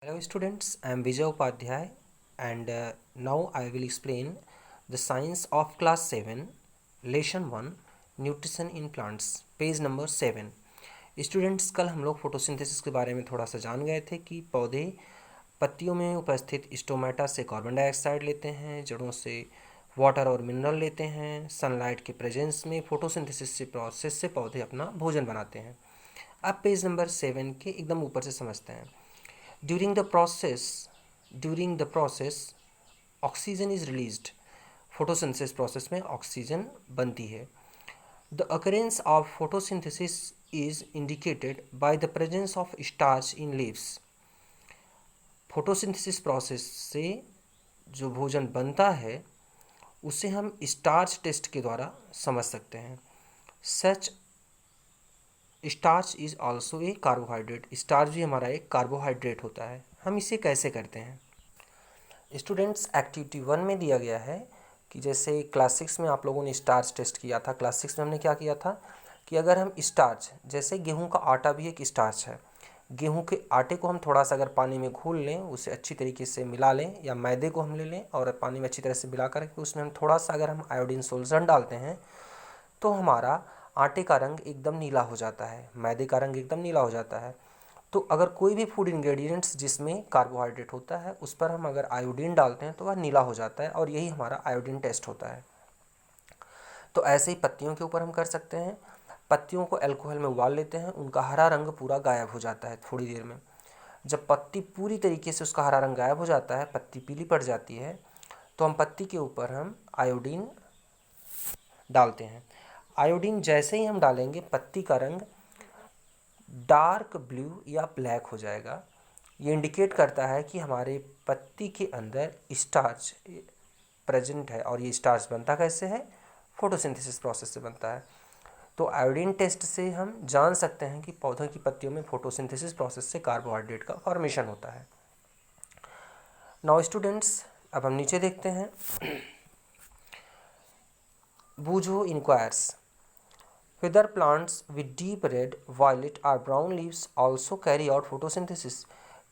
Hello students, I am Vijay Upadhyay and now I will explain the science of class 7, lesson 1, nutrition in plants, page number 7। Students, कल हम लोग photosynthesis के बारे में थोड़ा सा जान गए थे कि पौधे पत्तियों में उपस्थित स्टोमेटा से कार्बन डाइऑक्साइड लेते हैं, जड़ों से वाटर और मिनरल लेते हैं, सनलाइट के प्रेजेंस में फोटोसिंथेसिस से प्रोसेस से पौधे अपना भोजन बनाते हैं। अब पेज नंबर 7 के एकदम ऊपर से समझते हैं। During the process oxygen is released। photosynthesis process में ऑक्सीजन बनती है। The occurrence of photosynthesis is indicated by the presence of starch in leaves। photosynthesis process से जो भोजन बनता है उसे हम स्टार्च टेस्ट के द्वारा समझ सकते हैं। Such starch is also a carbohydrate. Starch भी हमारा एक कार्बोहाइड्रेट होता है। हम इसे कैसे करते हैं? स्टूडेंट्स, एक्टिविटी 1 में दिया गया है कि जैसे क्लास 6 में आप लोगों ने स्टार्च टेस्ट किया था। क्लास 6 में हमने क्या किया था कि अगर हम स्टार्च, जैसे गेहूं का आटा भी एक स्टार्च है, गेहूं के आटे को हम थोड़ा सा अगर पानी में घोल लें, उसे अच्छी तरीके से मिला लें, या मैदे को हम ले लें और पानी में अच्छी तरह से मिला करके उसमें हम थोड़ा सा अगर हम आयोडीन सोल्यूशन डालते हैं तो हमारा आटे का रंग एकदम नीला हो जाता है, मैदे का रंग एकदम नीला हो जाता है। तो अगर कोई भी फूड इंग्रेडिएंट्स जिसमें कार्बोहाइड्रेट होता है उस पर हम अगर आयोडीन डालते हैं तो वह नीला हो जाता है, और यही हमारा आयोडीन टेस्ट होता है। तो ऐसे ही पत्तियों के ऊपर हम कर सकते हैं। पत्तियों को अल्कोहल में उबाल लेते हैं, उनका हरा रंग पूरा गायब हो जाता है थोड़ी देर में। जब पत्ती पूरी तरीके से उसका हरा रंग गायब हो जाता है, पत्ती पीली पड़ जाती है, तो हम पत्ती के ऊपर हम आयोडीन डालते हैं। आयोडीन जैसे ही हम डालेंगे पत्ती का रंग डार्क ब्लू या ब्लैक हो जाएगा। ये इंडिकेट करता है कि हमारे पत्ती के अंदर स्टार्च प्रेजेंट है, और ये स्टार्च बनता कैसे है? फोटोसिंथेसिस प्रोसेस से बनता है। तो आयोडीन टेस्ट से हम जान सकते हैं कि पौधों की पत्तियों में फोटोसिंथेसिस प्रोसेस से कार्बोहाइड्रेट का फॉर्मेशन होता है। नाउ स्टूडेंट्स, अब हम नीचे देखते हैं। बूझो enquires whether plants with deep red, violet or brown leaves also carry out photosynthesis।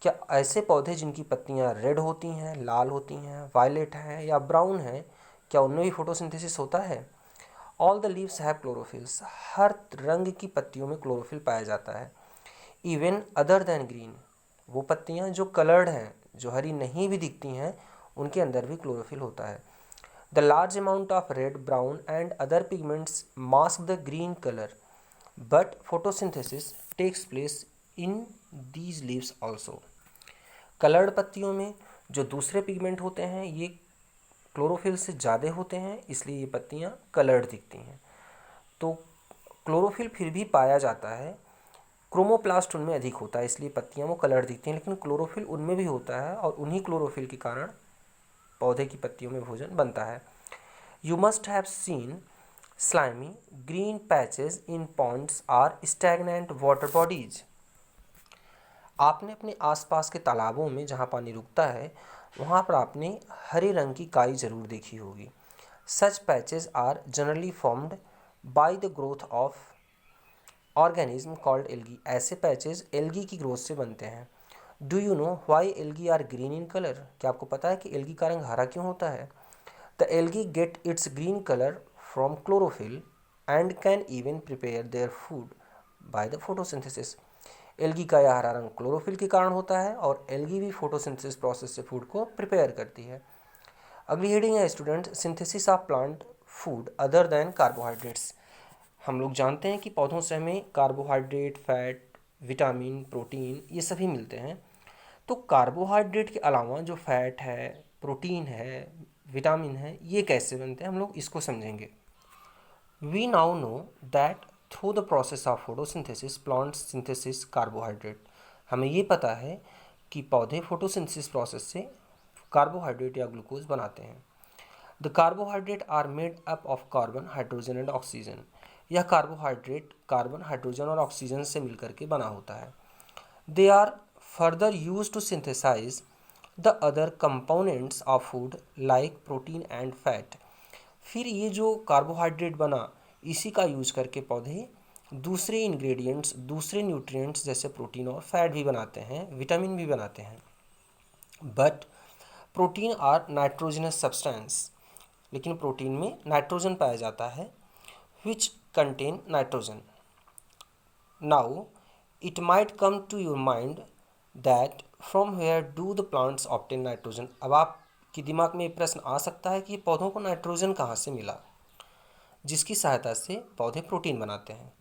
क्या ऐसे पौधे जिनकी पत्तियां रेड होती हैं, लाल होती हैं, वायलेट हैं या ब्राउन हैं, क्या उनमें भी फोटोसिंथेसिस होता है? All the leaves have chlorophylls. हर रंग की पत्तियों में क्लोरोफिल पाया जाता है। इवन अदर देन ग्रीन, वो पत्तियां जो कलर्ड हैं, जो हरी नहीं भी दिखती हैं, उनके अंदर भी क्लोरोफिल होता है। The large amount of red, brown and other pigments mask the green color, but photosynthesis takes place in these leaves also। Coloured पत्तियों में जो दूसरे पिगमेंट होते हैं ये क्लोरोफिल से ज़्यादा होते हैं, इसलिए ये पत्तियाँ कलर्ड दिखती हैं। तो क्लोरोफिल फिर भी पाया जाता है, क्रोमोप्लास्ट उनमें अधिक होता है, इसलिए पत्तियाँ वो कलर्ड दिखती हैं, लेकिन क्लोरोफिल उनमें भी होता है, और उन्हीं क्लोरोफिल के कारण पौधे की पत्तियों में भोजन बनता है। You must have seen slimy green patches in ponds or stagnant water bodies। आपने अपने आसपास के तालाबों में जहाँ पानी रुकता है वहाँ पर आपने हरे रंग की काई जरूर देखी होगी। Such patches are generally formed by the growth of organism called algae। ऐसे पैचेज एल्गी की ग्रोथ से बनते हैं। Do you know why algae are green in color? क्या आपको पता है कि एल्गी का रंग हरा क्यों होता है? The algae get its green color from chlorophyll and can even prepare their food by the photosynthesis। Algae का यह हरा रंग क्लोरोफिल के कारण होता है, और एल्गी भी फोटोसिंथेसिस प्रोसेस से फूड को प्रिपेयर करती है। अगली हेडिंग है student, synthesis of plant food other than carbohydrates. हम लोग जानते हैं कि पौधों से हमें कार्बोहाइड्रेट, फैट, विटामिन, प्रोटीन ये सभी मिलते हैं। तो कार्बोहाइड्रेट के अलावा जो फैट है, प्रोटीन है, विटामिन है, ये कैसे बनते हैं हम लोग इसको समझेंगे। We now know that through the process of photosynthesis plants synthesis carbohydrate. हमें ये पता है कि पौधे फोटोसिंथेसिस प्रोसेस से कार्बोहाइड्रेट या ग्लूकोज बनाते हैं। The carbohydrate are made up of carbon, hydrogen and oxygen. यह कार्बोहाइड्रेट कार्बन, हाइड्रोजन और ऑक्सीजन से मिलकर के बना होता है। They are further use to synthesize the other components of food like protein and fat. फिर ये जो कार्बोहाइड्रेट बना इसी का यूज करके पौधे दूसरे इंग्रेडिएंट्स, दूसरे न्यूट्रिएंट्स जैसे प्रोटीन और फैट भी बनाते हैं, विटामिन भी बनाते हैं। But protein are nitrogenous substance, लेकिन प्रोटीन में नाइट्रोजन पाया जाता है, which contain nitrogen. Now it might come to your mind that from where do the plants obtain nitrogen. अब आपके दिमाग में ये प्रश्न आ सकता है कि पौधों को नाइट्रोजन कहाँ से मिला, जिसकी सहायता से पौधे प्रोटीन बनाते हैं।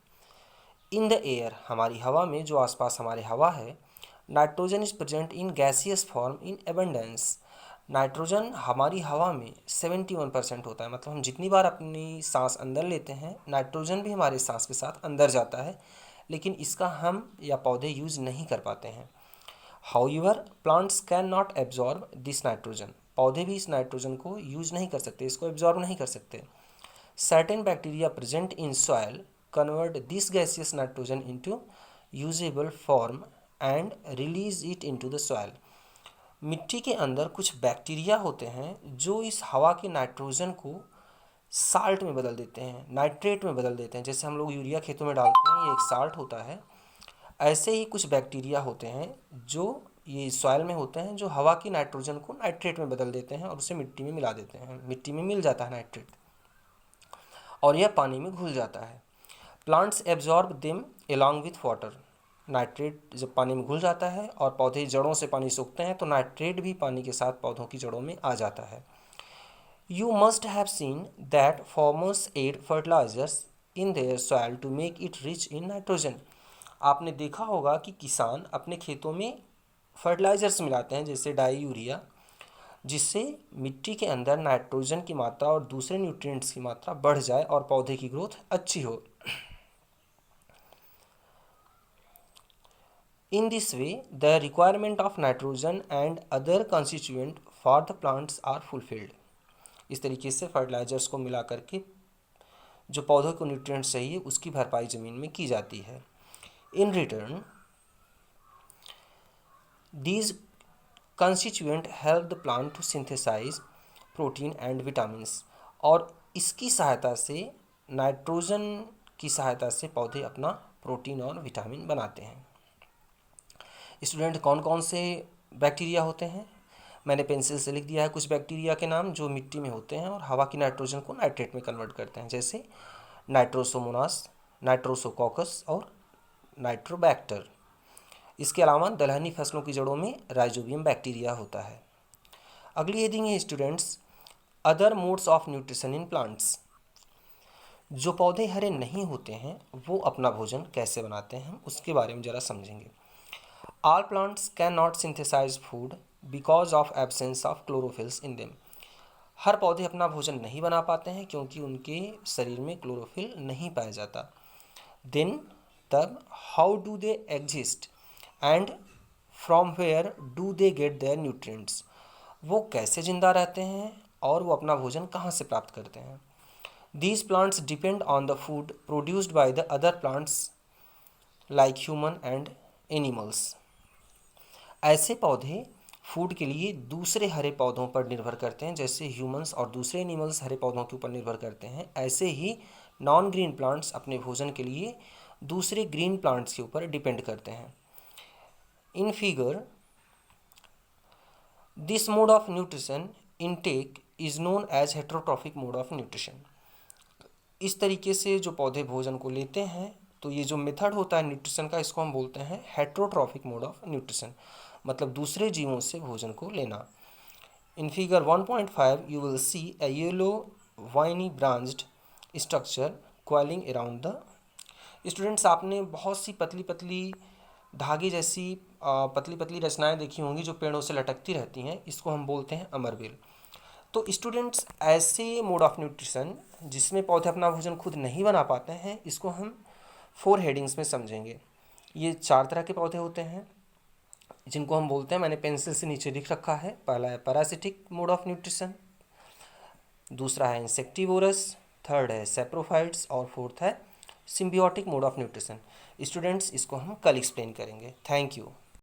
इन द एयर, हमारी हवा में, जो आसपास हमारे हवा है, nitrogen is present in gaseous form in abundance. Nitrogen हमारी हवा में 71% होता है, मतलब हम जितनी बार अपनी सांस अंदर लेते हैं नाइट्रोजन भी हमारे सांस के साथ अंदर जाता है, लेकिन इसका हम या पौधे यूज़ नहीं कर पाते हैं। However plants can not absorb this nitrogen. पौधे भी इस नाइट्रोजन को यूज नहीं कर सकते, इसको एब्जॉर्ब नहीं कर सकते। Certain bacteria present in soil convert this gaseous nitrogen into usable form and release it into the soil. मिट्टी के अंदर कुछ बैक्टीरिया होते हैं जो इस हवा के नाइट्रोजन को साल्ट में बदल देते हैं, नाइट्रेट में बदल देते हैं। जैसे हम लोग यूरिया खेतों में डालते हैं, ये एक साल्ट होता है। ऐसे ही कुछ बैक्टीरिया होते हैं जो ये सॉइल में होते हैं, जो हवा की नाइट्रोजन को नाइट्रेट में बदल देते हैं और उसे मिट्टी में मिला देते हैं। मिट्टी में मिल जाता है नाइट्रेट और यह पानी में घुल जाता है। Plants absorb them along with water. Nitrate जब पानी में घुल जाता है और पौधे जड़ों से पानी सोखते हैं तो नाइट्रेट भी पानी के साथ पौधों की जड़ों में आ जाता है। You must have seen that farmers add fertilizers in their soil to make it rich in nitrogen. आपने देखा होगा कि किसान अपने खेतों में फर्टिलाइजर्स मिलाते हैं, जैसे डाई, यूरिया, जिससे मिट्टी के अंदर नाइट्रोजन की मात्रा और दूसरे न्यूट्रिएंट्स की मात्रा बढ़ जाए और पौधे की ग्रोथ अच्छी हो। In this way, the requirement of nitrogen and other constituent for the plants are fulfilled. इस तरीके से फर्टिलाइजर्स को मिला करके जो पौधों को न्यूट्रिएंट्स चाहिए उसकी भरपाई ज़मीन में की जाती है। In return these constituent help the plant to synthesize protein and vitamins. और इसकी सहायता से, नाइट्रोजन की सहायता से पौधे अपना प्रोटीन और विटामिन बनाते हैं। स्टूडेंट, कौन कौन से बैक्टीरिया होते हैं? मैंने पेंसिल से लिख दिया है कुछ बैक्टीरिया के नाम जो मिट्टी में होते हैं और हवा की नाइट्रोजन को नाइट्रेट में कन्वर्ट करते हैं, जैसे नाइट्रोसोमोनास, नाइट्रोसोकॉकस और नाइट्रोबैक्टर। इसके अलावा दलहनी फसलों की जड़ों में राइजोबियम बैक्टीरिया होता है। अगली हेडिंग है students, other modes of nutrition in plants. जो पौधे हरे नहीं होते हैं वो अपना भोजन कैसे बनाते हैं उसके बारे में ज़रा समझेंगे। All plants cannot synthesize food because of absence of chlorophylls in them. हर पौधे अपना भोजन नहीं बना पाते हैं क्योंकि उनके शरीर में क्लोरोफिल नहीं पाया जाता। Then तब how do they exist and from where do they get their nutrients? वो कैसे जिंदा रहते हैं और वो अपना भोजन कहाँ से प्राप्त करते हैं? These plants depend on the food produced by the other plants like human and animals. ऐसे पौधे फूड के लिए दूसरे हरे पौधों पर निर्भर करते हैं, जैसे ह्यूमंस और दूसरे एनिमल्स हरे पौधों के ऊपर निर्भर करते हैं। ऐसे ही नॉन ग्रीन प्लांट्स अपने भोजन के लिए दूसरे ग्रीन प्लांट्स के ऊपर डिपेंड करते हैं। In figure this mode of nutrition intake is known as heterotrophic mode of nutrition. इस तरीके से जो पौधे भोजन को लेते हैं, तो ये जो मेथड होता है न्यूट्रिशन का, इसको हम बोलते हैं हेट्रोट्रॉफिक मोड ऑफ न्यूट्रिशन, मतलब दूसरे जीवों से भोजन को लेना। In figure 1.5 you will see a yellow viny branched structure coiling around the. Students, आपने बहुत सी पतली पतली धागे जैसी पतली पतली रचनाएं देखी होंगी जो पेड़ों से लटकती रहती हैं, इसको हम बोलते हैं अमरबेल। तो स्टूडेंट्स, ऐसे मोड ऑफ न्यूट्रिशन जिसमें पौधे अपना भोजन खुद नहीं बना पाते हैं, इसको हम 4 हेडिंग्स में समझेंगे। ये 4 तरह के पौधे होते हैं जिनको हम बोलते हैं, मैंने पेंसिल से नीचे लिख रखा है। पहला है पैरासिटिक मोड ऑफ न्यूट्रिशन, दूसरा है इंसेक्टिवोरस, थर्ड है सेप्रोफाइट्स और फोर्थ है symbiotic mode of nutrition. Students, इसको हम कल एक्सप्लेन करेंगे। Thank you.